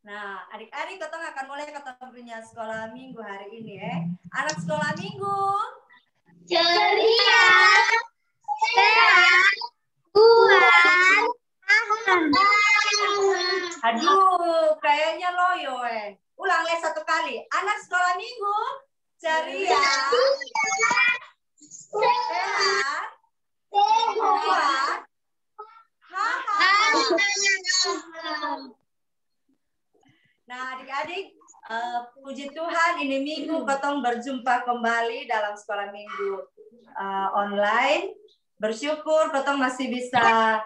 Nah, adik-adik kita akan mulai ketemu punya sekolah minggu hari ini ya. Anak sekolah minggu. Ceria, sehat, kuat, Aduh, kayaknya loyo Ulang les satu kali. Anak sekolah minggu. Ceria, sehat, kuat, Nah, adik-adik, puji Tuhan ini minggu ketong berjumpa kembali dalam sekolah minggu online. Bersyukur ketong masih bisa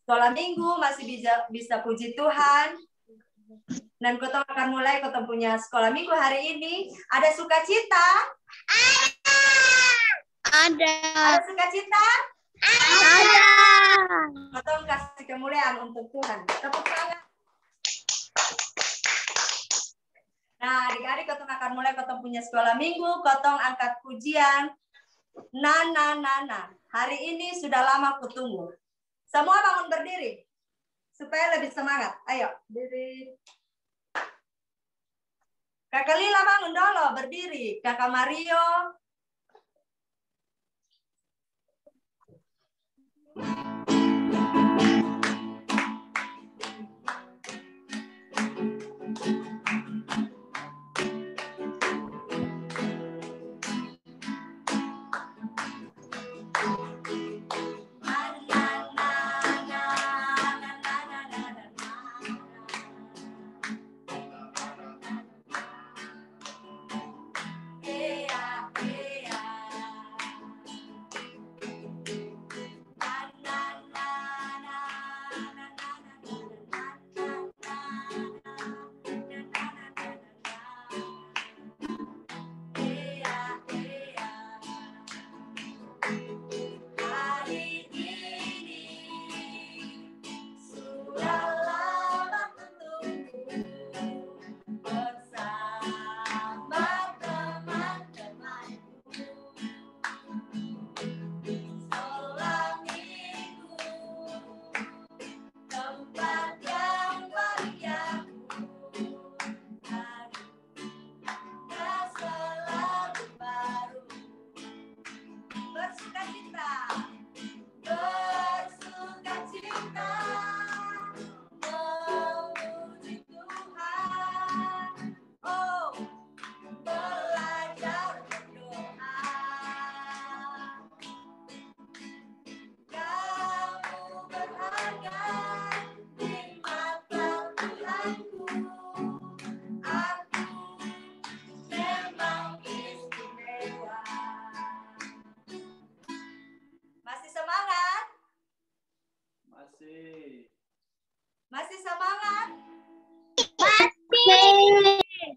sekolah minggu, masih bisa puji Tuhan. Dan ketong akan mulai ketong punya sekolah minggu hari ini. Ada sukacita? Ada. Ada sukacita? Ada. Ketong kasih kemuliaan untuk Tuhan. Tepuk tangan. Nah, adik-adik ketong akan mulai ketong punya sekolah minggu, ketong angkat pujian. Nana. Hari ini sudah lama kutunggu. Semua bangun berdiri. Supaya lebih semangat. Ayo, berdiri. Kakak Lila bangun dulu, berdiri. Kakak Mario. Masih semangat? Masih.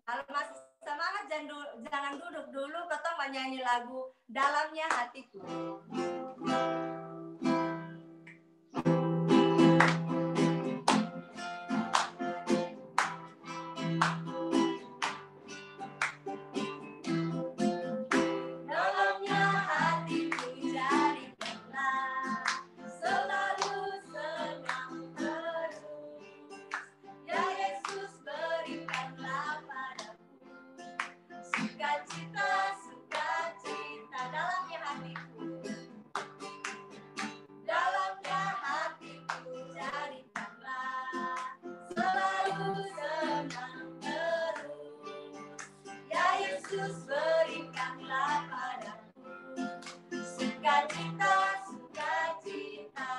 Kalau masih semangat jangan duduk dulu, kita menyanyi lagu Dalamnya Hatiku. Yesus berikanlah padaku sukacita, sukacita.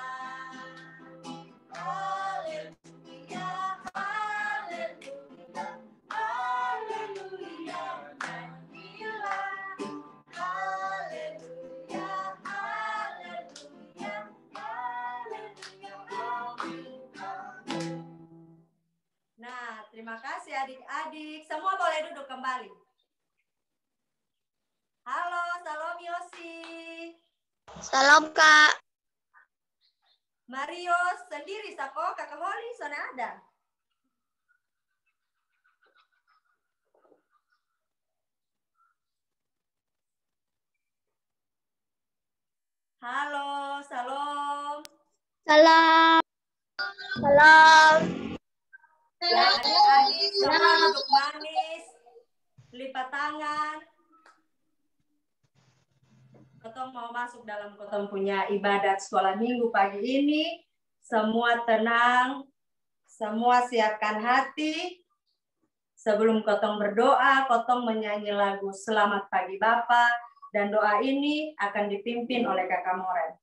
Haleluya, haleluya, haleluya, nyanyilah. Haleluya, haleluya, haleluya, amin, amin. Nah, terima kasih adik-adik. Semua boleh duduk kembali. Halo, salam Yosi. Salam, Kak. Mario sendiri, Sako, Kakak Holly, sana ada. Halo, salam. Salam. Salam. Ya, adik-adik semua duduk manis, lipat tangan. Kotong mau masuk dalam kotong punya ibadat sekolah minggu pagi ini. Semua tenang, semua siapkan hati. Sebelum kotong berdoa, kotong menyanyi lagu Selamat Pagi Bapa, dan doa ini akan dipimpin oleh Kakak Moren.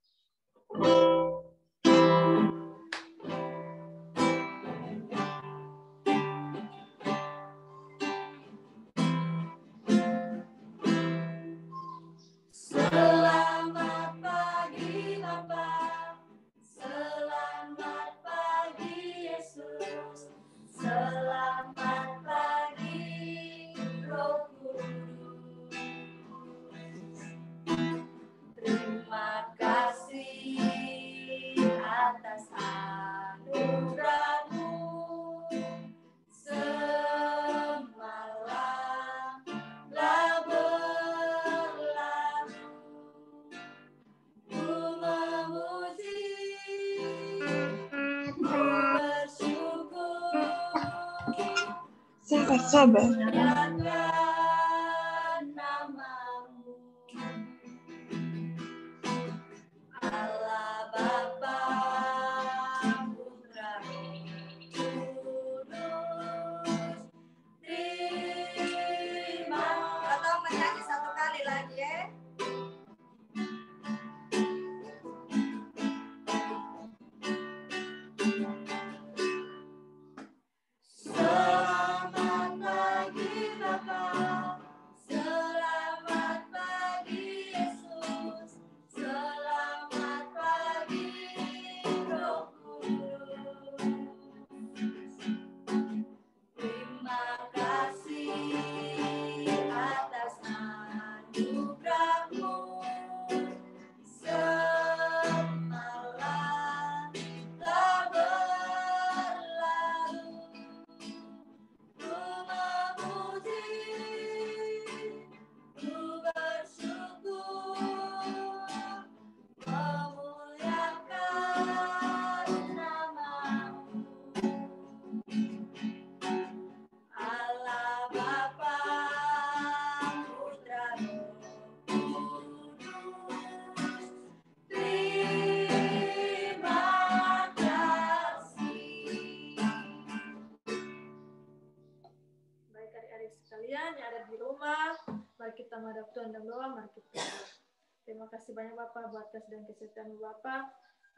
Selamat pagi Bapa, selamat pagi Yesus, selamat pagi Roh Kudus. Terima kasih atas anugerah-Mu. Semalam telah berlalu, ku memuji, ku bersyukur, Sabar. menyatakan nama-Mu. Allah Bapa, Putra, Kudus. Terima. Atau menyanyi satu kali lagi ya. Selamat pagi Bapa, selamat pagi Yesus, selamat pagi Roh Kudus. Terima kasih atas anugerah-Mu. Semalam telah berlalu, ku memuji, ku bersyukur, memuliakan nama-Mu. Allah Bapa, Putra, Roh Kudus. Terima kasih. Baik adik-adik sekalian yang ada di rumah, mari kita menghadap Tuhan dan doa, mari kita berdoa. Terima kasih banyak Bapak buat kasih dan kesehatan Bapak.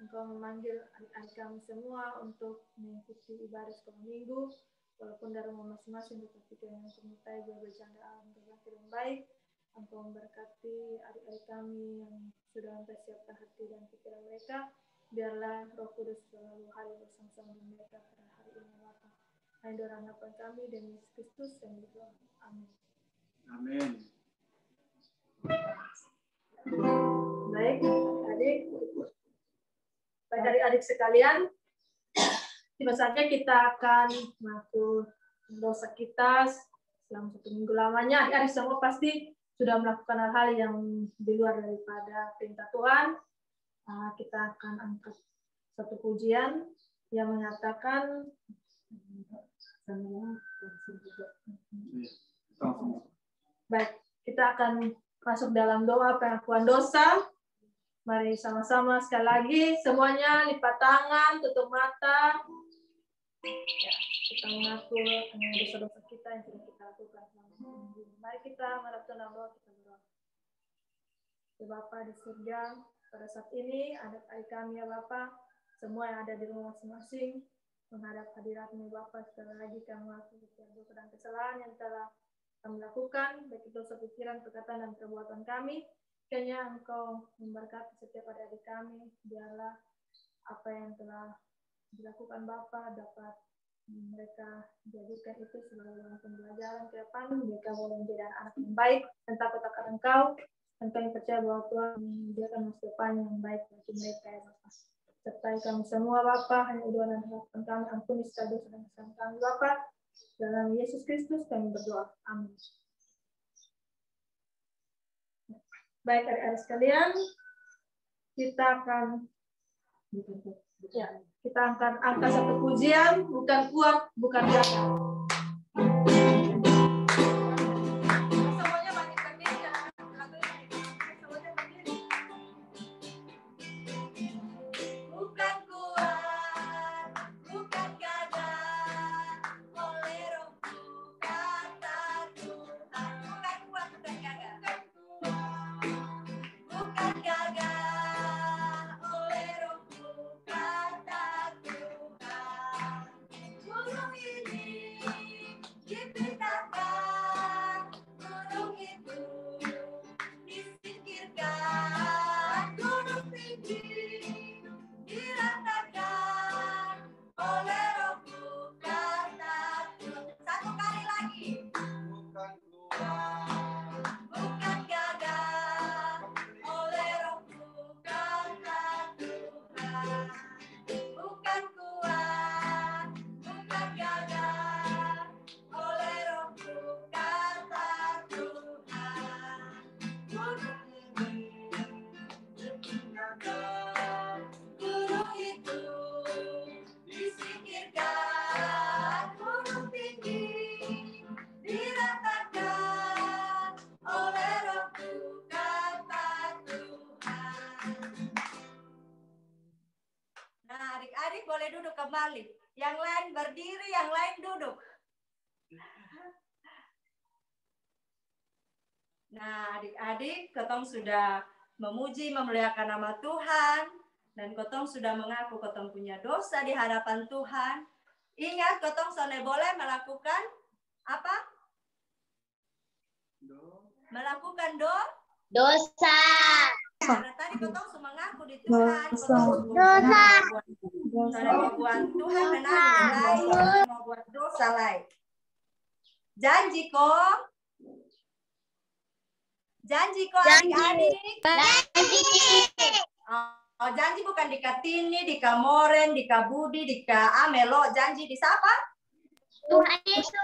Engkau memanggil adik-adik kami semua untuk mengikuti ibadah sekolah minggu, walaupun dari rumah masing-masing, tetapi Tuhan yang menyertai dua bercanda alam yang baik. Engkau memberkati adik-adik kami yang sudah mempersiapkan hati dan pikiran mereka. Biarlah Roh Kudus selalu hadir bersama-sama dengan mereka pada hari ini Bapak. Hanya doa harapan kami dan Yesus Kristus yang berdoa. Amin. Amin. Baik, adik-adik sekalian, tiba saatnya kita akan mengaku dosa kita selama 1 minggu lamanya. Adik-adik semua pasti sudah melakukan hal-hal yang di luar daripada perintah Tuhan. Kita akan angkat satu pujian yang menyatakan baik, kita akan masuk dalam doa pengakuan dosa. Mari sama-sama sekali lagi semuanya lipat tangan, tutup mata. Ya, kita mengaku dosa-dosa kita yang sudah kita lakukan selama ini. Mari kita mengatur doa, kita berdoa. Ya Bapa di surga, pada saat ini adik-adik kami ya Bapa, semua yang ada di rumah masing-masing menghadap hadirat-Mu Bapa, sekali lagi kami mengaku setiap dosa dan kesalahan yang telah kami lakukan, baik itu dosa pikiran, perkataan, dan perbuatan kami. Kiranya Engkau memberkati setiap adik-adik kami, biarlah apa yang telah dilakukan Bapa dapat mereka jadikan itu sebagai pembelajaran ke depan. Mereka boleh menjadi anak yang baik dan takut akan Engkau, dan kami percaya bahwa Tuhan menyediakan masa depan yang baik bagi mereka ya Bapa. Sertai kami semua Bapa, hanya doa dan harapan kami, ampuni segala dosa dan kesalahan kami Bapa. Dalam Yesus Kristus kami berdoa. Amin. Baik adik-adik sekalian, kita akan Ya, kita angkat satu pujian, bukan kuat, bukan gagal. Semuanya bangkit berdiri ya. Semuanya berdiri. Bukan kuat, bukan gagah, oleh Rohku kata Tuhan. Bukan kuat, bukan gagah. Bukan gagah, oleh Rohku kata Tuhan. Gunung ini dipindahkan, gunung itu disingkirkan, gunung tinggi diratakan oleh Rohku kata Tuhan. Satu kali lagi. Bukan kuat, bukan gagah, oleh Rohku kata Tuhan. Bukan kuat, bukan gagah, oleh Rohku kata Tuhan. Gunung ini dipindahkan, gunung itu disingkirkan, gunung tinggi diratakan oleh Rohku kata Tuhan. Nah, adik-adik boleh duduk kembali. Yang lain berdiri, yang lain duduk. Nah, adik-adik, ketong sudah memuji, memuliakan nama Tuhan, dan ketong sudah mengaku ketong punya dosa di hadapan Tuhan. Ingat, ketong soalnya boleh melakukan apa? Melakukan Dosa. karena tadi ketong semua mengaku di Tuhan. Dosa. Soalnya mau buat Tuhan menangis lain, soalnya mau buat dosa lain. Janji kok. Janji kok adik-adik. Oh, janji bukan di Katini, di Kamoren, di Kabudi, di Amelo. Janji di siapa? Tuhan Yesus.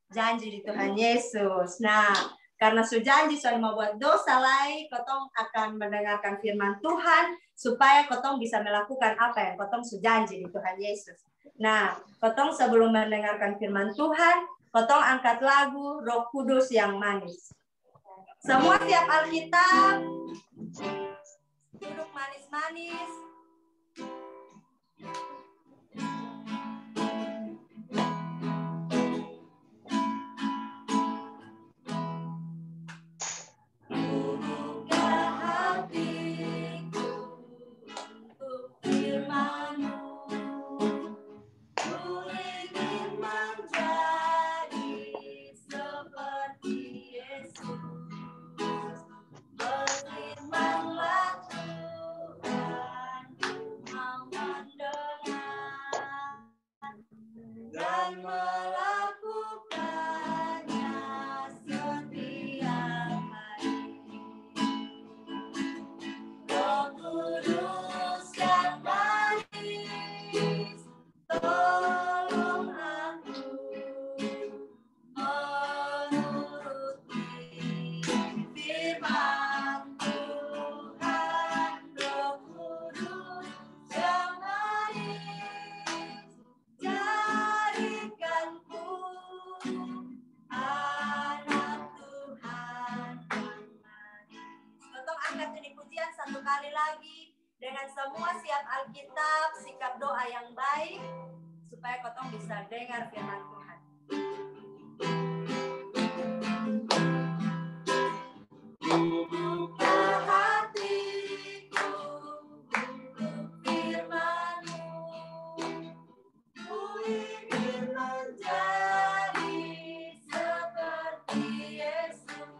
Janji di Tuhan Yesus. Nah, karena janji soal mau buat dosa lain, kotong akan mendengarkan firman Tuhan supaya kotong bisa melakukan apa yang kotong janji di Tuhan Yesus. Nah, kotong sebelum mendengarkan firman Tuhan, kotong angkat lagu Roh Kudus yang manis. Semua siap Alkitab? Duduk manis-manis. Buka hatiku untuk firman-Mu. Ku ingin menjadi seperti Yesus. Berfirmanlah Tuhan, ku mau mendengar dan melakukannya setiap hari. Roh Kudus yang manis, tolong aku menuruti firman Tuhan. Roh Kudus yang manis, jadikanku anak Tuhan yang manis. Kotong angkat ini pujian satu kali lagi dengan semua siap Alkitab, sikap doa yang baik supaya kotong bisa dengar firman Tuhan. Buka hatiku untuk firman-Mu. Ku ingin menjadi seperti Yesus.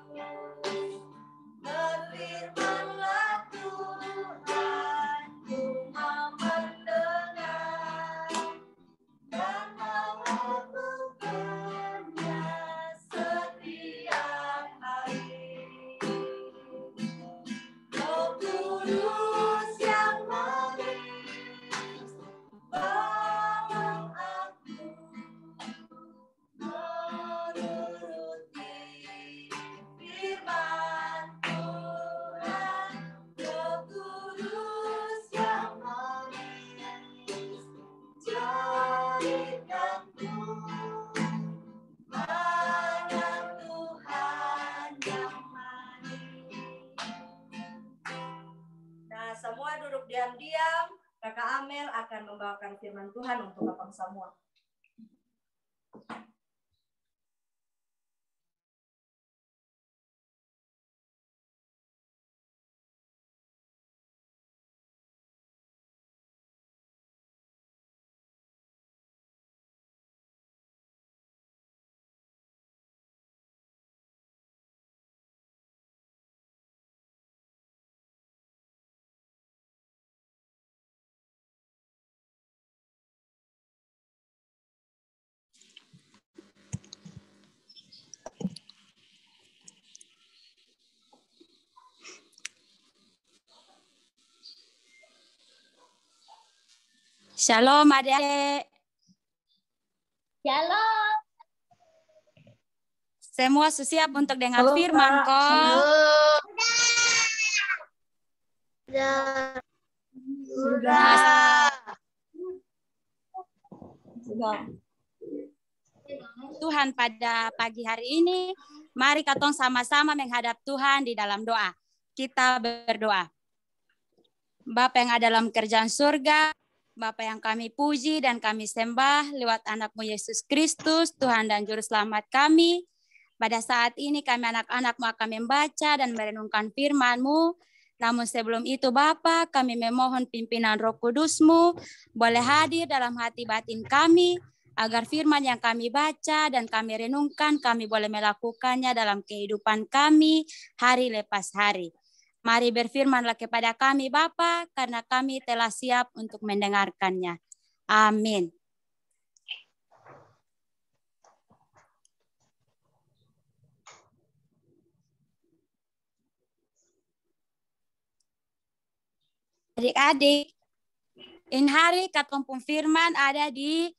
Berfirmanlah Tuhan, ku mau mendengar dan melakukannya membawakan firman Tuhan untuk Abang semua. Shalom adik-adik. Shalom. Semua siap untuk dengar Shalom, firman Kak. kok? Sudah. Tuhan, pada pagi hari ini, mari kita sama-sama menghadap Tuhan di dalam doa. Kita berdoa. Bapa yang ada dalam kerjaan surga, Bapa yang kami puji dan kami sembah lewat anakmu Yesus Kristus, Tuhan dan Juru Selamat kami. Pada saat ini kami anak-anakmu akan membaca dan merenungkan firman-Mu. Namun sebelum itu Bapa, kami memohon pimpinan Roh Kudus-Mu boleh hadir dalam hati batin kami, agar firman yang kami baca dan kami renungkan, kami boleh melakukannya dalam kehidupan kami hari lepas hari. Mari berfirmanlah kepada kami Bapa, karena kami telah siap untuk mendengarkannya. Amin. Adik-adik, ini hari katumpung firman ada di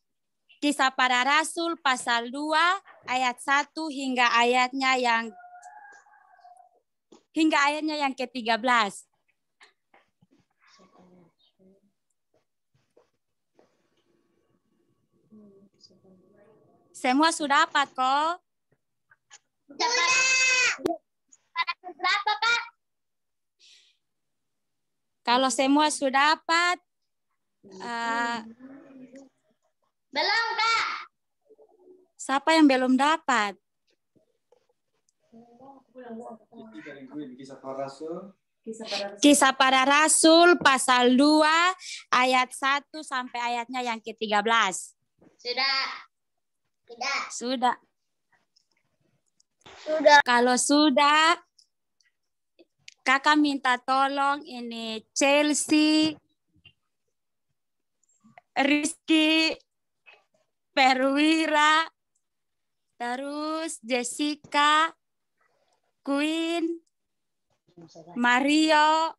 Kisah Para Rasul pasal 2 ayat 1 hingga ayatnya yang ke-13. Semua sudah dapat kok? Berapa, Kak? Kalau semua sudah dapat, Belum, Kak. siapa yang belum dapat? Kisah Para Rasul pasal 2 ayat 1 sampai ayatnya yang ke-13. Sudah. Tidak. Sudah. Sudah. Kalau sudah, Kakak minta tolong ini Chelsea, Rizky, Perwira, terus Jessica, Queen, Mario,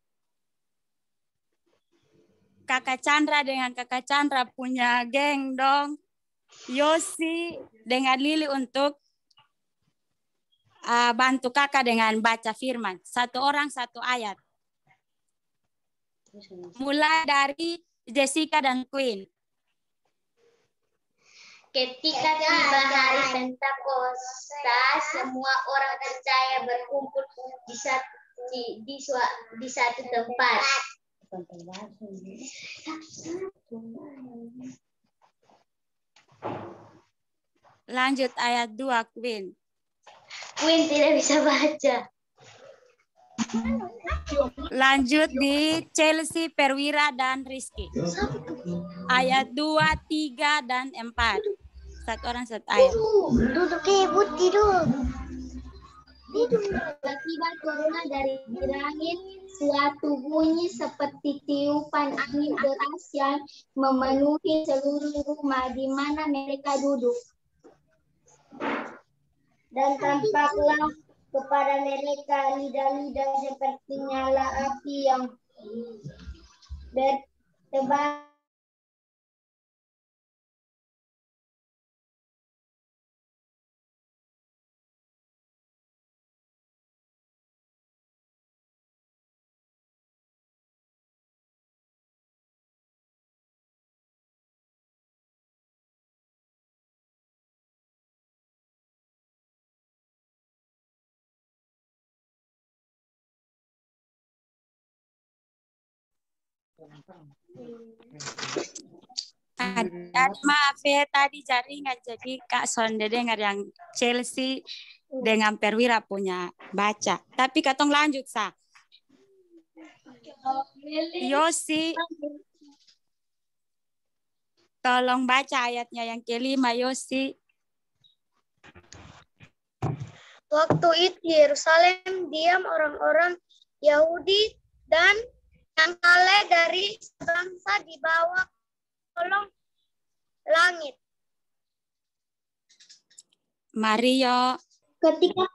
Kakak Chandra dengan Kakak Chandra punya geng dong, Yosi dengan Lili untuk bantu kakak dengan baca firman. Satu orang satu ayat. Mulai dari Jessica dan Queen. Ketika tiba hari Pentakosta, semua orang percaya berkumpul di satu tempat. Lanjut ayat 2, Queen. Queen tidak bisa baca. Lanjut di Chelsea, Perwira, dan Rizky. Ayat 2, 3, dan 4. Satu orang satu ayat. Duduk ibu tidur. Tiba-tiba turunlah dari langit suatu bunyi seperti tiupan angin deras yang memenuhi seluruh rumah di mana mereka duduk. Dan tampaklah kepada mereka lidah-lidah seperti nyala api yang bertebar Maaf ya tadi jaringan, jadi Kak Sonde dengar yang Chelsea dengan Perwira punya baca. Tapi katong lanjut Sa. Yosi, tolong baca ayatnya yang kelima Yosi. Waktu itu di Yerusalem diam orang-orang Yahudi dan yang saleh dari bangsa di bawah kolong langit. Mario, Ketika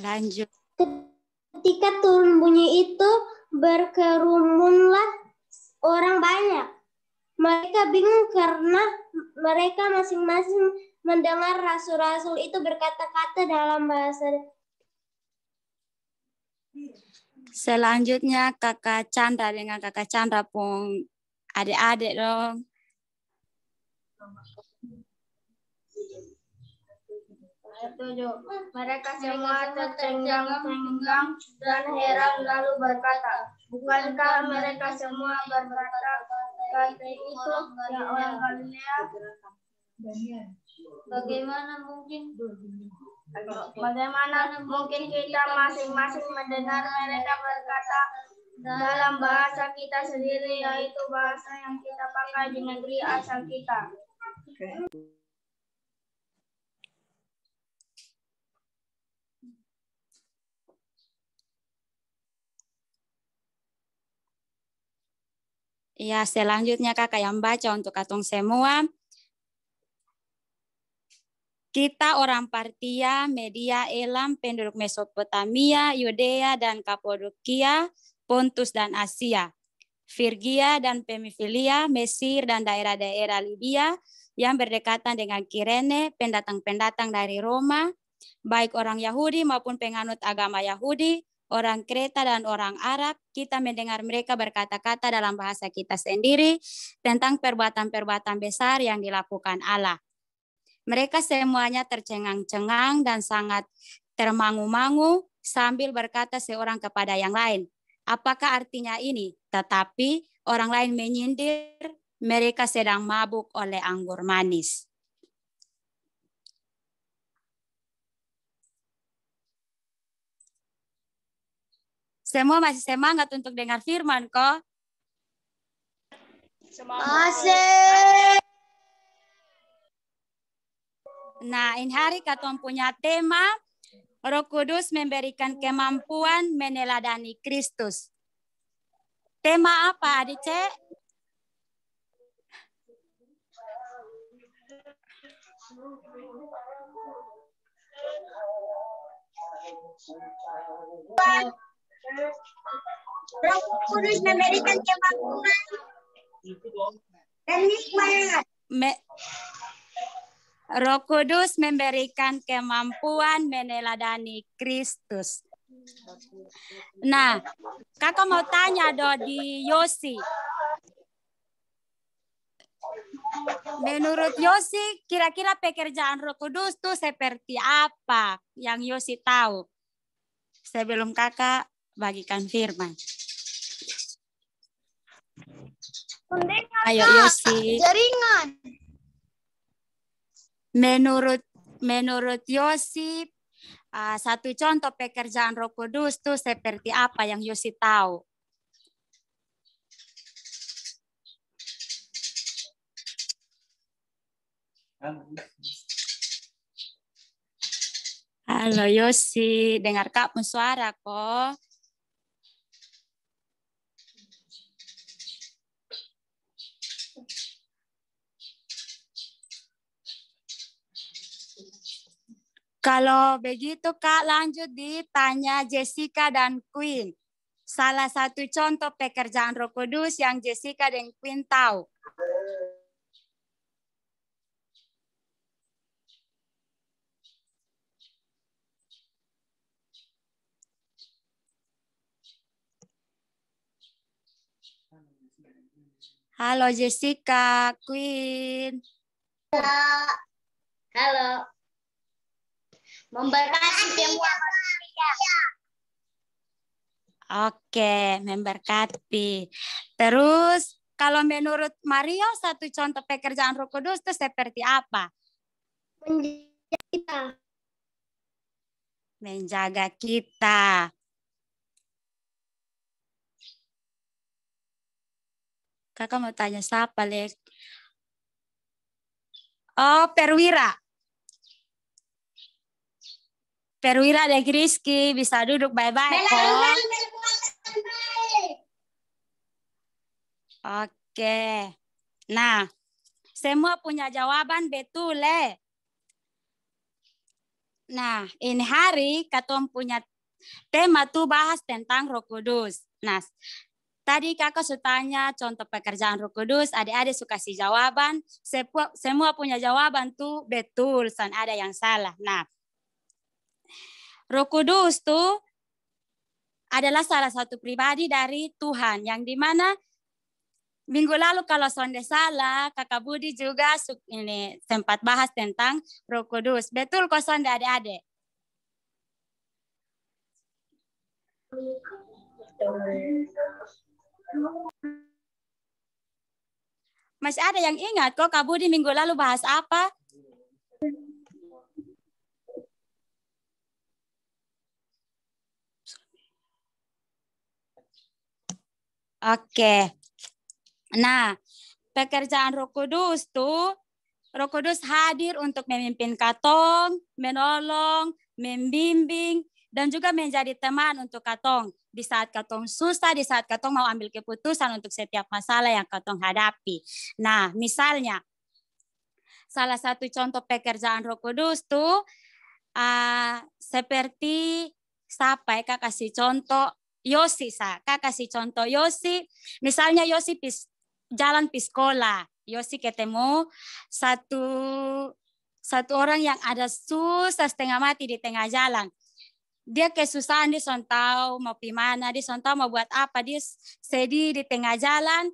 lanjut. turun bunyi itu, berkerumunlah orang banyak. Mereka bingung karena mereka masing-masing mendengar rasul-rasul itu berkata-kata dalam bahasa. Selanjutnya Kakak Chandra dengan Kakak Chandra pun adik-adik dong. Mereka semua tercengang-cengang dan heran lalu berkata, bukankah mereka semua berkata-kata itu ya orang Galilea? Bagaimana mungkin kita masing-masing mendengar mereka berkata dalam bahasa kita sendiri, yaitu bahasa yang kita pakai di negeri asal kita. Ya, selanjutnya Kakak yang baca untuk katong semua. Kita orang Partia, Media, Elam, penduduk Mesopotamia, Yudea dan Kapadokia, Pontus dan Asia, Frigia dan Pamfilia, Mesir dan daerah-daerah Libya yang berdekatan dengan Kirene, pendatang-pendatang dari Roma, baik orang Yahudi maupun penganut agama Yahudi, orang Kreta dan orang Arab, kita mendengar mereka berkata-kata dalam bahasa kita sendiri tentang perbuatan-perbuatan besar yang dilakukan Allah. Mereka semuanya tercengang-cengang dan sangat termangu-mangu sambil berkata seorang kepada yang lain, apakah artinya ini? Tetapi orang lain menyindir, mereka sedang mabuk oleh anggur manis. Semua masih semangat untuk dengar firman kok? Masih. Nah, ini hari katong punya tema, Roh Kudus memberikan kemampuan meneladani Kristus. Tema apa, adik Cek? Roh Kudus memberikan kemampuan dan hikmat. Roh Kudus memberikan kemampuan meneladani Kristus. Nah, kakak mau tanya di Yosi. Menurut Yosi, kira-kira pekerjaan Roh Kudus itu seperti apa yang Yosi tahu? Sebelum kakak bagikan firman. Ayo Yosi. Jaringan. Menurut Yosi, satu contoh pekerjaan Roh Kudus itu seperti apa yang Yosi tahu? Halo Yosi, dengar Kak suara kok. Kalau begitu Kak lanjut ditanya Jessica dan Queen. Salah satu contoh pekerjaan Roh Kudus yang Jessica dan Queen tahu. Halo Jessica, Queen. Halo. Memberkati semua manusia. Oke, memberkati. Terus kalau menurut Mario, satu contoh pekerjaan Roh Kudus itu seperti apa? Menjaga kita. Menjaga kita. Kakak mau tanya siapa, Lek? Oh, perwira. Perwira Dek Rizky, bisa duduk baik-baik kok. Oke. Nah, semua punya jawaban betul, Le. Nah, ini hari Katom punya tema tuh bahas tentang Roh Kudus. Nah, tadi kakak sudah tanya contoh pekerjaan Roh Kudus, adik-adik suka kasih jawaban, semua punya jawaban tuh betul, dan ada yang salah. Nah, Roh Kudus tuh adalah salah satu pribadi dari Tuhan, yang dimana minggu lalu kalau sonde salah, kakak Budi juga ini sempat bahas tentang Roh Kudus. Betul kok sonde adik-adik? Masih ada yang ingat kok Kak Budi minggu lalu bahas apa? Oke. Nah, pekerjaan Roh Kudus tuh, Roh Kudus hadir untuk memimpin katong, menolong, membimbing, dan juga menjadi teman untuk katong. Di saat katong susah, di saat katong mau ambil keputusan untuk setiap masalah yang katong hadapi. Nah, misalnya, salah satu contoh pekerjaan Roh Kudus tuh, seperti siapa ya, Kak kasih contoh, Yosi, Kak kasih contoh Yosi, misalnya Yosi jalan pi sekolah, Yosi ketemu satu orang yang ada susah setengah mati di tengah jalan. Dia kesusahan, dia tahu mau pi mana, dia tahu mau buat apa, dia sedih di tengah jalan.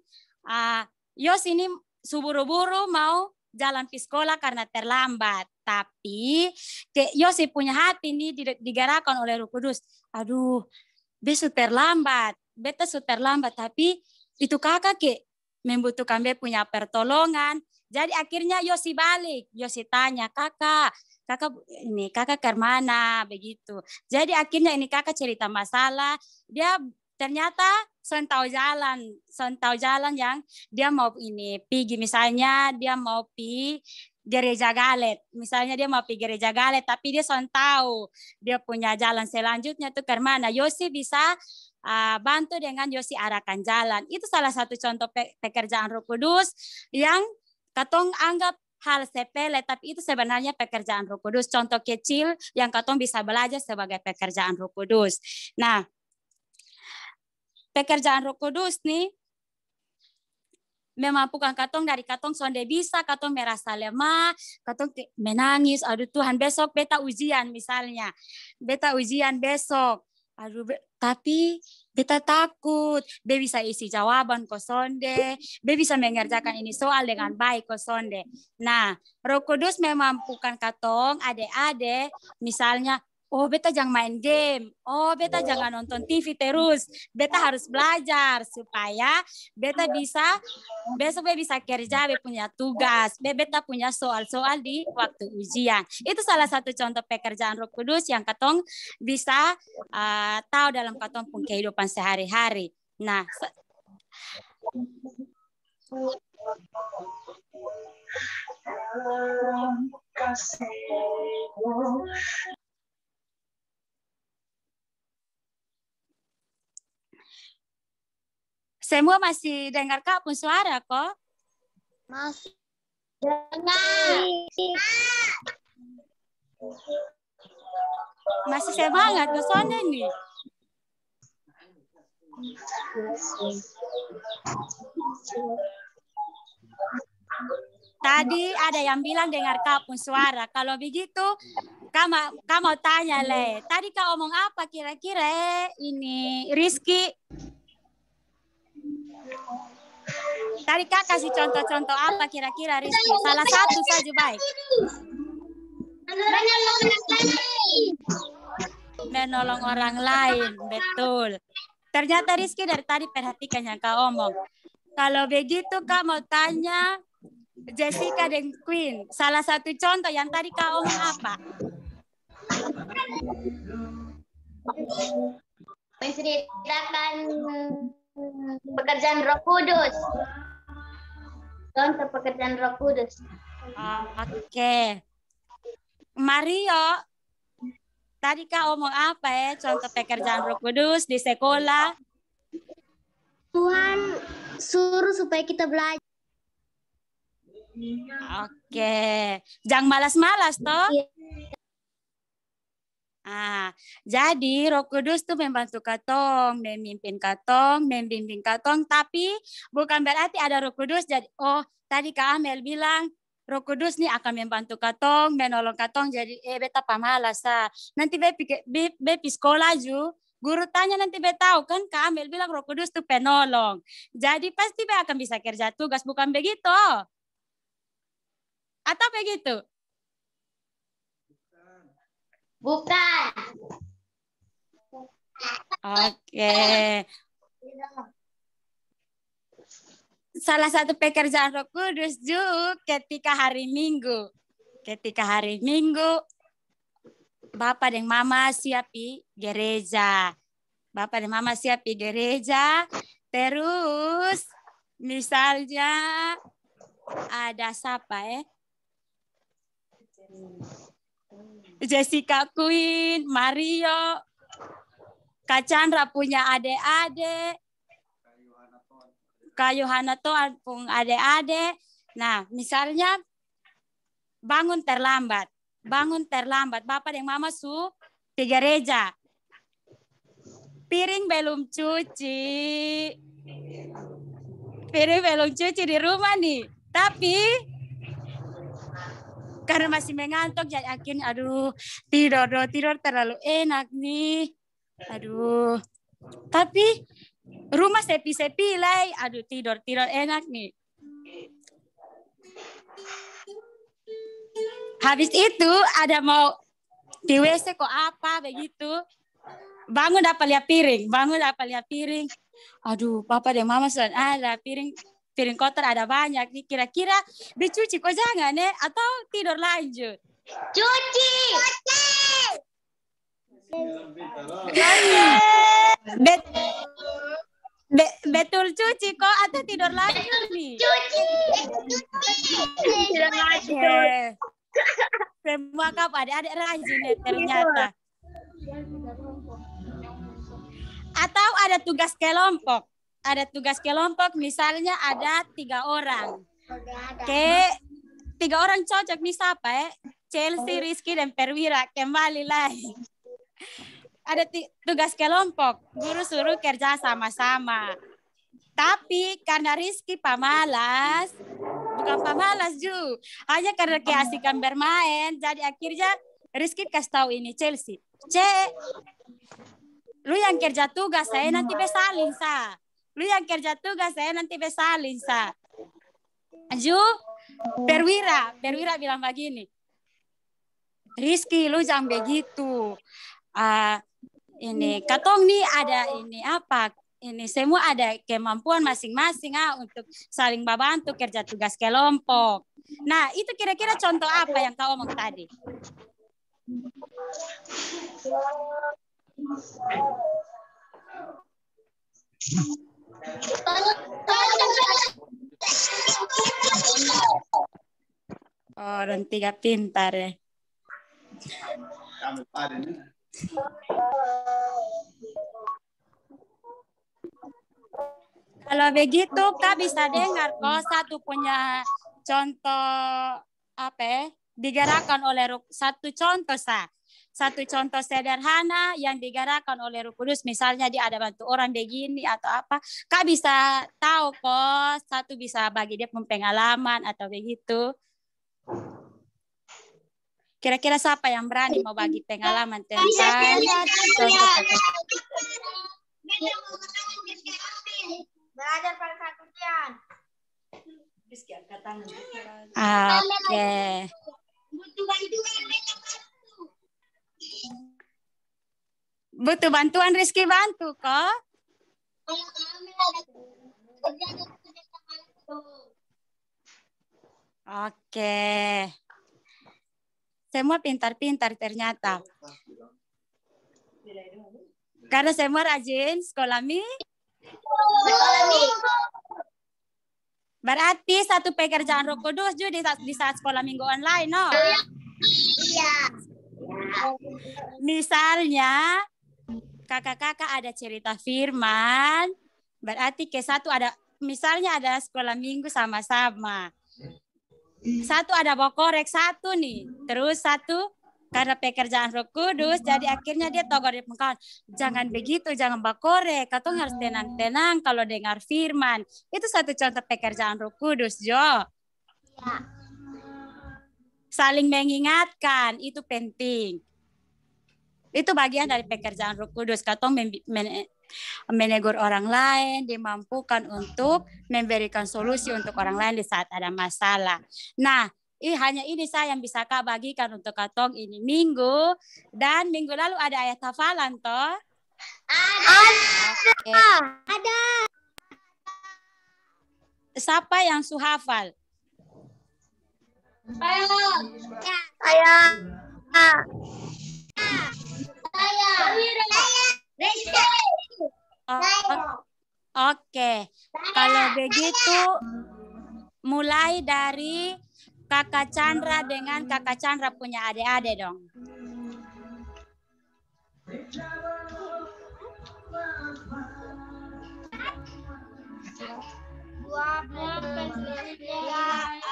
Yosi ini suburu-buru mau jalan pi sekolah karena terlambat. Tapi Yosi punya hati ini digerakkan oleh Roh Kudus. Aduh, beta sudah terlambat, tapi itu kakak membutuhkan beta punya pertolongan. Jadi akhirnya Yosi balik, Yosi tanya, kakak ke mana begitu. Jadi akhirnya ini kakak cerita masalah, dia ternyata tahu jalan yang dia mau pergi, misalnya dia mau pergi Gereja Galet. Misalnya dia mau pergi Gereja Galet, tapi dia tahu dia punya jalan selanjutnya tuh ke mana. Yosi bisa bantu dengan Yosi arahkan jalan. Itu salah satu contoh pekerjaan Roh Kudus yang katong anggap hal sepele, tapi itu sebenarnya pekerjaan Roh Kudus. Contoh kecil yang katong bisa belajar sebagai pekerjaan Roh Kudus. Nah, pekerjaan Roh Kudus nih memampukan katong dari katong sonde bisa, katong merasa lemah, katong menangis, aduh Tuhan besok beta ujian misalnya, beta ujian besok, aduh tapi beta takut, be bisa isi jawaban kok sonde, be bisa mengerjakan ini soal dengan baik kok sonde. Nah, Roh Kudus memampukan katong adik-adik, misalnya, oh beta jangan main game, oh beta jangan nonton TV terus, beta harus belajar supaya beta bisa besok bisa kerja, beta punya tugas, beta punya soal-soal di waktu ujian. Itu salah satu contoh pekerjaan Roh Kudus yang katong bisa tahu dalam katong pun kehidupan sehari-hari. Nah, semua masih dengar Kak pun suara kok? Masih dengar. Masih semangat ke sana nih. Tadi ada yang bilang dengar Kak pun suara. Kalau begitu, kamu tanya Le. Tadi Kak omong apa kira-kira ini Rizky? Tadi Kak kasih contoh-contoh apa kira-kira Rizky? Salah satu saja baik. Menolong orang lain, betul. Ternyata Rizky dari tadi perhatikan yang kau omong. Kalau begitu Kak mau tanya Jessica dan Queen. Salah satu contoh yang tadi kau omong apa? Menceritakan pekerjaan Roh Kudus. Contoh pekerjaan Roh Kudus. Oke. Mario, tadi kau omong apa ya? Contoh pekerjaan Roh Kudus di sekolah. Tuhan suruh supaya kita belajar. Oke. Jangan malas-malas toh. Jadi Roh Kudus tuh membantu katong, memimpin katong, membimbing katong, tapi bukan berarti ada Roh Kudus jadi tadi Kak Amel bilang Roh Kudus nih akan membantu katong, menolong katong jadi beta pamalas nanti be sekolah ju, guru tanya nanti be tahu kan Kak Amel bilang Roh Kudus tuh penolong. Jadi pasti be akan bisa kerja tugas, bukan begitu? Atau begitu? Bukan. Oke. Salah satu pekerjaan Roh Kudus juga ketika hari Minggu. Ketika hari Minggu, Bapak dan Mama siapi gereja. Bapak dan Mama siapi gereja. Terus misalnya ada siapa Jessica Queen, Mario, Kak Chandra punya adik-adik, Kak Yohana tuh punya adik-adik. Nah, misalnya bangun terlambat, Bapak dan Mama di gereja. Piring belum cuci di rumah nih, tapi karena masih mengantuk jadi akhirnya tidur terlalu enak nih. Tapi rumah sepi-sepi lah. Tidur enak nih. Habis itu ada mau di WC kok apa begitu. Bangun dapat lihat piring. Papa dan Mama sudah ada piring kotor ada banyak nih, kira-kira dicuci kok jangan atau tidur lanjut? Cuci. Betul cuci kok atau tidur lanjut nih? Cuci. Tidur lanjut. Semua kap adik-adik rajin ternyata. Atau ada tugas kelompok. Misalnya ada 3 orang. Oke, 3 orang cocok nih siapa Chelsea, Rizky, dan Perwira. Kembali lagi. Ada tugas kelompok. Guru suruh kerja sama-sama. Tapi karena Rizky pamalas, bukan pamalas juga. Hanya karena keasikan bermain. Jadi akhirnya Rizky kasih tahu ini Chelsea. Lu yang kerja tugas, saya nanti besalin sa. Ju, Perwira bilang begini. Rizky, lu jangan begitu. Ini katong nih ada ini semua ada kemampuan masing-masing untuk saling membantu kerja tugas kelompok. Nah, itu kira-kira contoh apa yang kau omong tadi? Orang 3 pintar ya. Kalau begitu Kak bisa dengar kok satu punya contoh digerakkan oleh satu contoh satu contoh sederhana yang digerakkan oleh Roh Kudus, misalnya dia ada bantu orang begini atau apa, Kak bisa tahu kok satu bisa bagi dia pengalaman atau begitu. Kira-kira siapa yang berani mau bagi pengalaman tentang contoh belajar pada satu jam. Oke. Butuh bantuan Rizky bantu kok. Kalau kami ada kerja sama itu. Oke. Semua pintar-pintar ternyata. Karena semua rajin sekolah minggu. Sekolah minggu. Berarti satu pekerjaan Roh Kudus juga di saat sekolah minggu online, no? Iya. Misalnya, kakak-kakak ada cerita firman, berarti ke satu ada, misalnya ada sekolah minggu sama-sama. Satu ada bawa korek satu nih, terus satu karena pekerjaan Roh Kudus, jadi akhirnya dia togor di pengkawan. Jangan begitu, jangan bawa korek. Katong harus tenang-tenang kalau dengar firman. Itu satu contoh pekerjaan Roh Kudus, Jo. Ya. Saling mengingatkan, itu penting. Itu bagian dari pekerjaan Roh Kudus. Katong menegur orang lain, dimampukan untuk memberikan solusi untuk orang lain di saat ada masalah. Nah, hanya ini saya yang bisa Kak bagikan untuk katong ini minggu. Dan minggu lalu ada ayat hafalan toh? Ada. Okay. Ada. Siapa yang suhafal? Saya. Oke. Kalau begitu mulai dari Kakak Chandra dengan Kakak Chandra punya adik-adik dong.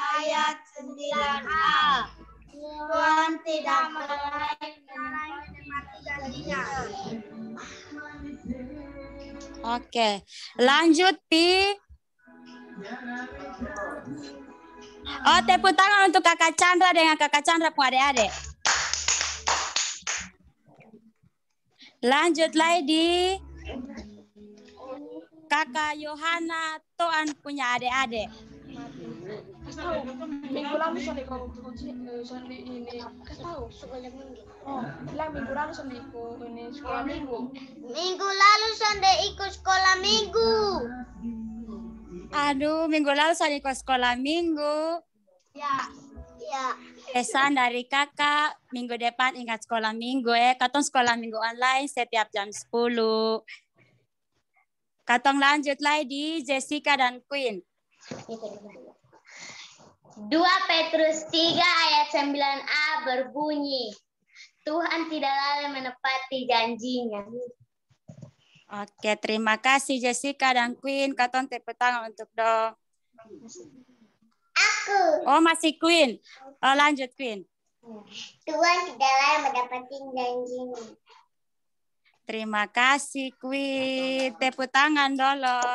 Ayat 9a. Tuhan tidak menepati janjinya. Oke, lanjut Pi. Oh, tepuk tangan untuk Kakak Chandra dengan Kakak Chandra punya adik-adik. Lanjut lagi Kakak Yohana Toan punya adik-adik. Minggu lalu Sondi ini tahu sebanyak minggu. Oh, bilang minggu lalu Sondi ikut ini sekolah minggu. Minggu lalu Sonde ikut sekolah minggu. Aduh, minggu lalu saya ikut sekolah minggu. Ya. Pesan dari kakak, minggu depan ingat sekolah minggu ya. Katong sekolah minggu online setiap jam 10. Katong lanjut lagi Jessica dan Queen. 2 Petrus 3 ayat 9a berbunyi, Tuhan tidak lalai menepati janjinya. Oke, terima kasih Jessica dan Queen. Katong tepuk tangan untuk dong. Aku. Oh, masih Queen. Oh, lanjut Queen. Tuhan tidak lalai menepati janjinya. Terima kasih Queen. Tepuk tangan dulu.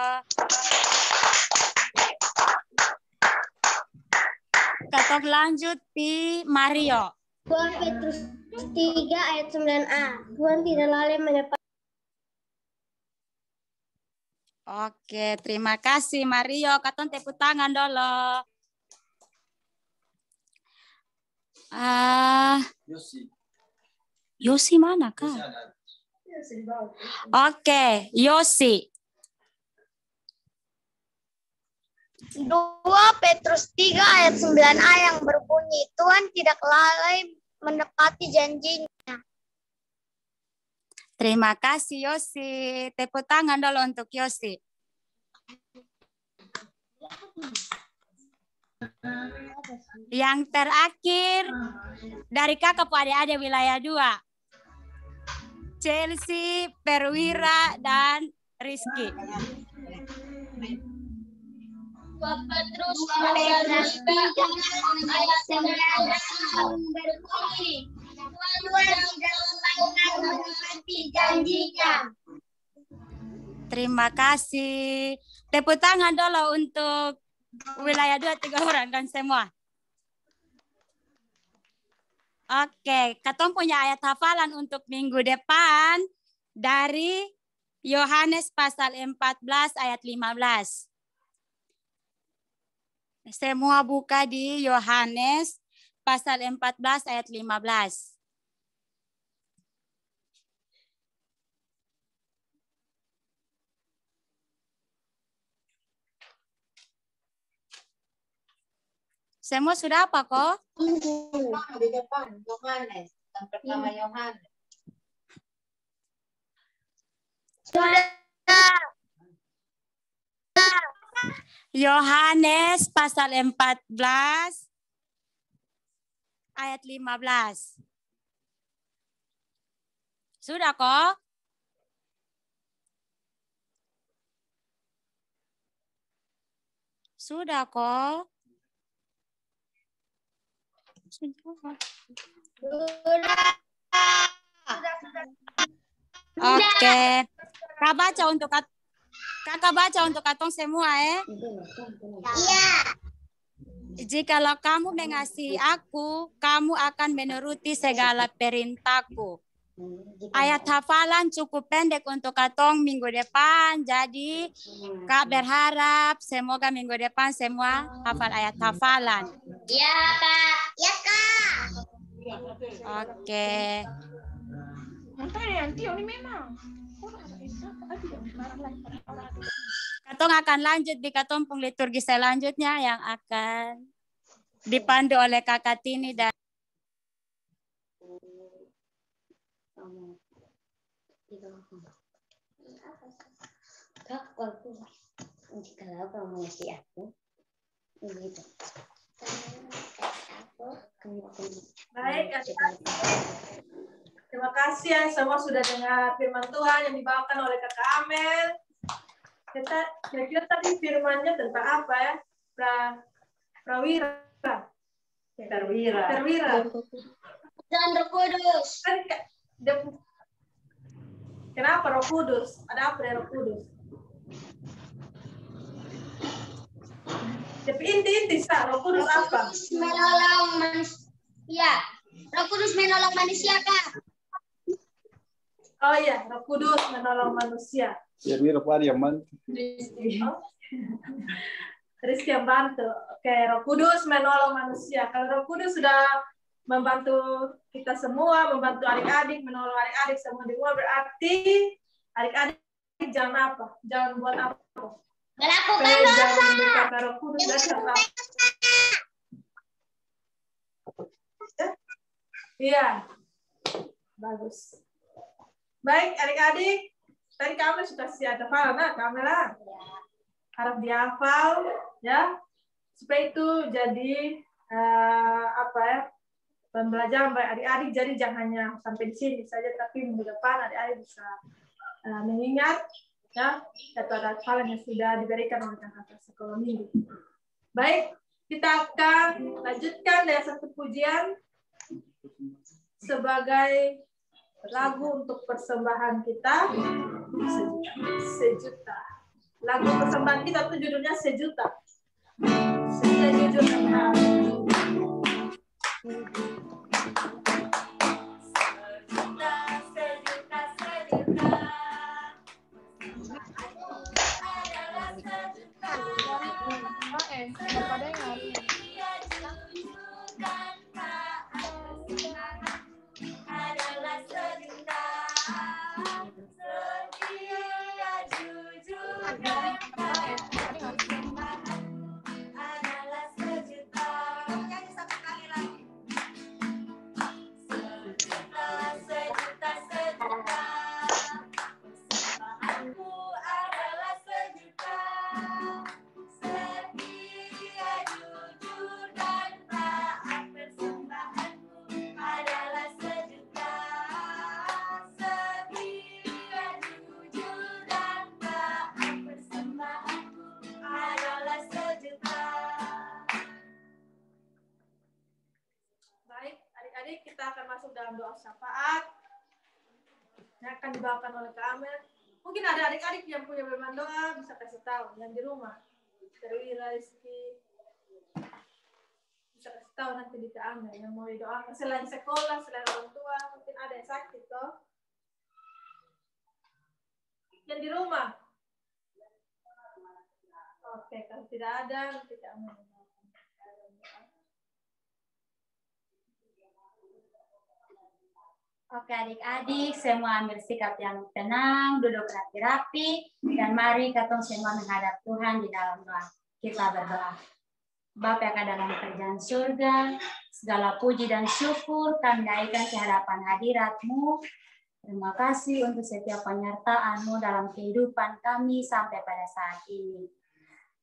Katong lanjut Pi Mario. 2 Petrus 3 ayat 9a. Tuhan tidak lalai menepati. Oke, terima kasih Mario. Katong tepuk tangan dulu. Yosi mana Kak? Oke, Yosi. 2 Petrus 3 ayat 9a yang berbunyi, Tuhan tidak lalai menepati janjinya. Terima kasih Yosi. Tepuk tangan dulu untuk Yosi. Yang terakhir dari kakak adik-adik wilayah 2. Chelsea, Perwira, dan Rizky. 2 Petrus 3 ayat 9a berbunyi, Tuhan tidak lalai menepati janjinya. Terima kasih. Tepuk tangan dulu untuk wilayah 2, 3 orang dan semua. Oke, katong punya ayat hafalan untuk minggu depan dari Yohanes pasal 14 ayat 15. Semua buka di Yohanes pasal 14 ayat 15. Semua sudah apa kok? Di depan, Yohanes. Yang pertama Yohanes. Yohanes pasal 14 ayat 15. Sudah kok? Sudah kok? Oke. Kakak baca untuk katong semua ya. Iya. Jikalau kamu mengasihi aku, kamu akan menuruti segala perintahku. Ayat hafalan cukup pendek untuk katong minggu depan. Jadi Kak berharap semoga minggu depan semua hafal ayat hafalan. Iya, Kak. Ya, Kak. Oke. Nanti ini memang. Katong akan lanjut di katong liturgi selanjutnya yang akan dipandu oleh Kakak Tini dan Kalau kamu ngasih aku, begitu. Baik, adik-adik. Terima kasih ya semua sudah dengar firman Tuhan yang dibawakan oleh Kakak Amel. Kira-kira tadi firmannya tentang apa ya? Perwira. Dan Roh Kudus. Kenapa Roh Kudus? Ada apa dengan Roh Kudus? Tapi inti Roh Kudus apa? Menolong manusia. Roh Kudus menolong manusia, Kak. Oh iya, Roh Kudus menolong manusia. Rizky yang bantu. Oke, Roh Kudus menolong manusia. Kalau Roh Kudus sudah membantu kita semua, membantu adik-adik, menolong adik-adik semua di luar, berarti adik-adik jangan apa? Jangan buat apa? Melakukan dosa. Jangan berkata Roh Kudus dan apa? Iya, bagus. Baik, adik-adik. Tadi kamu sudah siap hafal, nah, Kamera. Harap dihafal, ya, supaya itu jadi apa ya, pembelajaran bagi adik-adik. Jadi jangan hanya sampai di sini saja, tapi minggu depan adik-adik bisa mengingat, ya, atau ada hafalan yang sudah diberikan oleh kakak sekolah minggu. Baik, kita akan lanjutkan dengan satu pujian sebagai lagu untuk persembahan kita, sejuta. Lagu persembahan kita itu judulnya Sejuta. Sejujur dan halus. Daripada yang hari ini. Kita akan masuk dalam doa syafaat yang akan dibawakan oleh Kak Amel. Mungkin ada adik-adik yang punya firman doa bisa kasih tahu yang di rumah. Terwira, Rizky bisa kasih tahu nanti di Kak Amel yang mau didoakan selain sekolah, selain orang tua, mungkin ada yang sakit toh. Yang di rumah. Oke, kalau tidak ada nanti Kak Amel. Oke adik-adik, semua ambil sikap yang tenang, duduk rapi-rapi, dan mari katong semua menghadap Tuhan di dalam doa. Kita berdoa. Bapa yang ada dalam kerajaan surga, segala puji dan syukur kami naikkan ke hadapan hadirat-Mu. Terima kasih untuk setiap penyertaan-Mu dalam kehidupan kami sampai pada saat ini.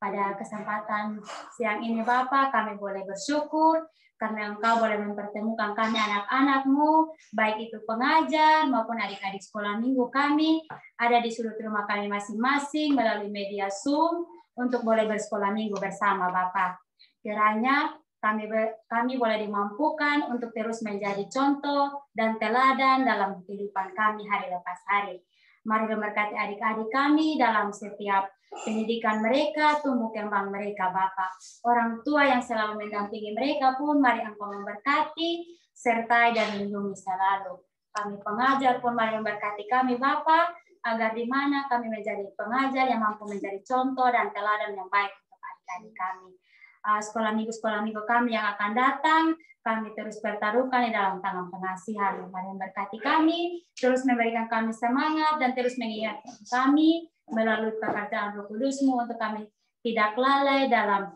Pada kesempatan siang ini Bapa, kami boleh bersyukur karena Engkau boleh mempertemukan kami anak-anak-Mu, baik itu pengajar maupun adik-adik sekolah minggu kami, ada di sudut rumah kami masing-masing melalui media Zoom untuk boleh bersekolah minggu bersama Bapa. Kiranya kami boleh dimampukan untuk terus menjadi contoh dan teladan dalam kehidupan kami hari lepas hari. Mari memberkati adik-adik kami dalam setiap pendidikan mereka, tumbuh kembang mereka, Bapa. Orang tua yang selalu mendampingi mereka pun, mari Engkau memberkati, sertai dan lindungi selalu. Kami pengajar pun, mari memberkati kami, Bapa, agar di mana kami menjadi pengajar yang mampu menjadi contoh dan teladan yang baik untuk adik-adik kami. Sekolah minggu kami yang akan datang, kami terus pertaruhkan di dalam tangan pengasihan. Mari memberkati kami, terus memberikan kami semangat dan terus mengingatkan kami melalui pekerjaan Roh Kudus-Mu untuk kami tidak lalai dalam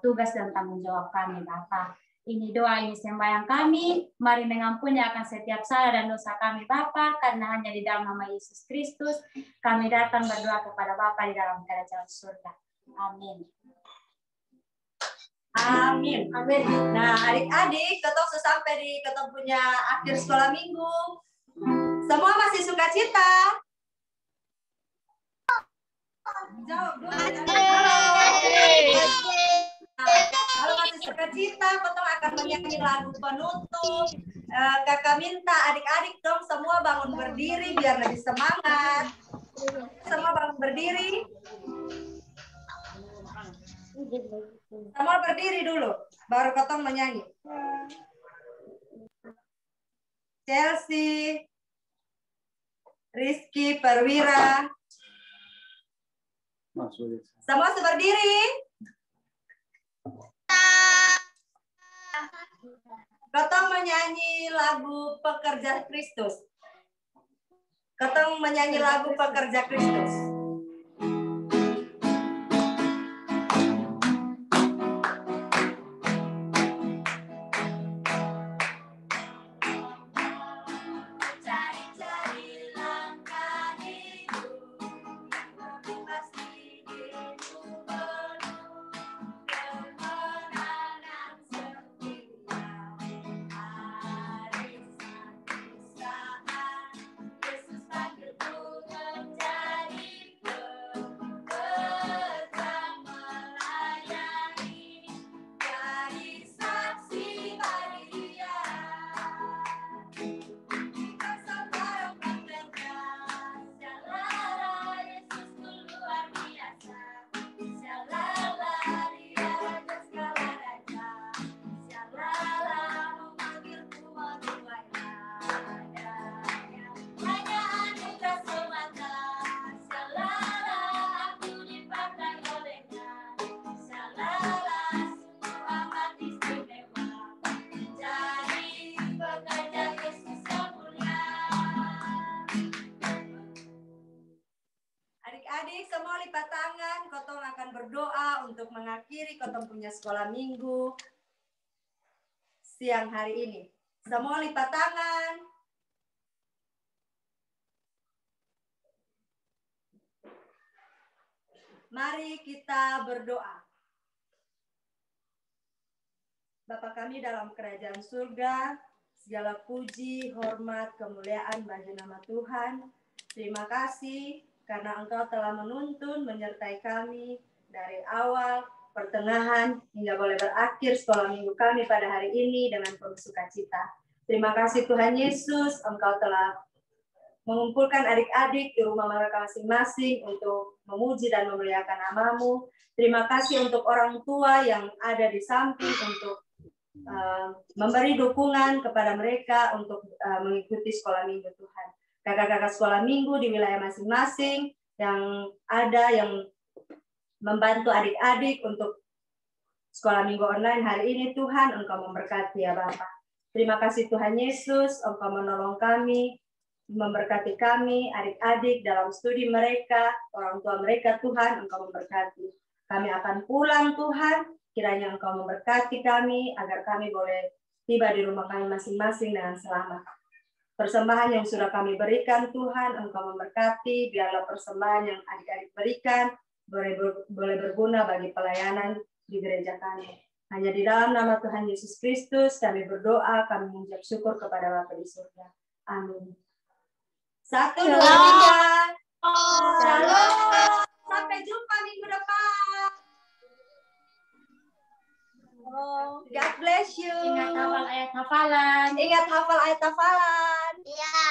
tugas dan tanggung jawab kami, Bapa. Ini doa, ini sembahyang kami. Mari mengampuni akan setiap salah dan dosa kami, Bapa, karena hanya di dalam nama Yesus Kristus kami datang berdoa kepada Bapa di dalam kerajaan surga. Amin. Amin. Amin. Nah, adik-adik, ketong sampai di ketong punya akhir sekolah minggu. Semua masih suka cita? Jawab dulu. Halo. Nah, kalau masih suka cita, ketong akan menyanyi lagu penutup. Kakak minta adik-adik dong semua bangun berdiri biar lebih semangat. Semua bangun berdiri. Semua berdiri dulu, baru ketong menyanyi. Chelsea, Rizky, Perwira. Semua berdiri. Ketong menyanyi lagu Pekerja Kristus. Ketong menyanyi lagu Pekerja Kristus. Adik-adik semua lipat tangan, Kotong akan berdoa untuk mengakhiri Kotong punya sekolah minggu siang hari ini. Semua lipat tangan. Mari kita berdoa. Bapa kami dalam kerajaan surga, segala puji, hormat, kemuliaan bagi nama Tuhan. Terima kasih karena Engkau telah menuntun, menyertai kami dari awal, pertengahan, hingga boleh berakhir sekolah minggu kami pada hari ini dengan penuh sukacita. Terima kasih Tuhan Yesus, Engkau telah mengumpulkan adik-adik di rumah mereka masing-masing untuk memuji dan memuliakan nama-Mu. Terima kasih untuk orang tua yang ada di samping untuk memberi dukungan kepada mereka untuk mengikuti sekolah minggu Tuhan. Kakak-kakak sekolah minggu di wilayah masing-masing yang ada yang membantu adik-adik untuk sekolah minggu online hari ini, Tuhan, Engkau memberkati ya Bapak. Terima kasih Tuhan Yesus, Engkau menolong kami, memberkati kami, adik-adik dalam studi mereka, orang tua mereka, Tuhan, Engkau memberkati. Kami akan pulang, Tuhan, Kiranya Engkau memberkati kami, agar kami boleh tiba di rumah kami masing-masing dengan selamat. Persembahan yang sudah kami berikan, Tuhan, Engkau memberkati, biarlah persembahan yang adik-adik berikan boleh berguna bagi pelayanan di gereja kami. Hanya di dalam nama Tuhan Yesus Kristus kami berdoa, kami mengucap syukur kepada Bapa di surga. Amin. 1, 2, 3. Shalom. Sampai jumpa minggu depan. God bless you. Ingat hafal ayat hafalan. Ingat hafal ayat hafalan. Iya.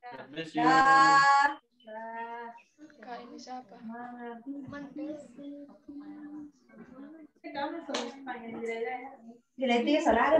God bless you. Dah. Kak, ini siapa? Dileti saudara.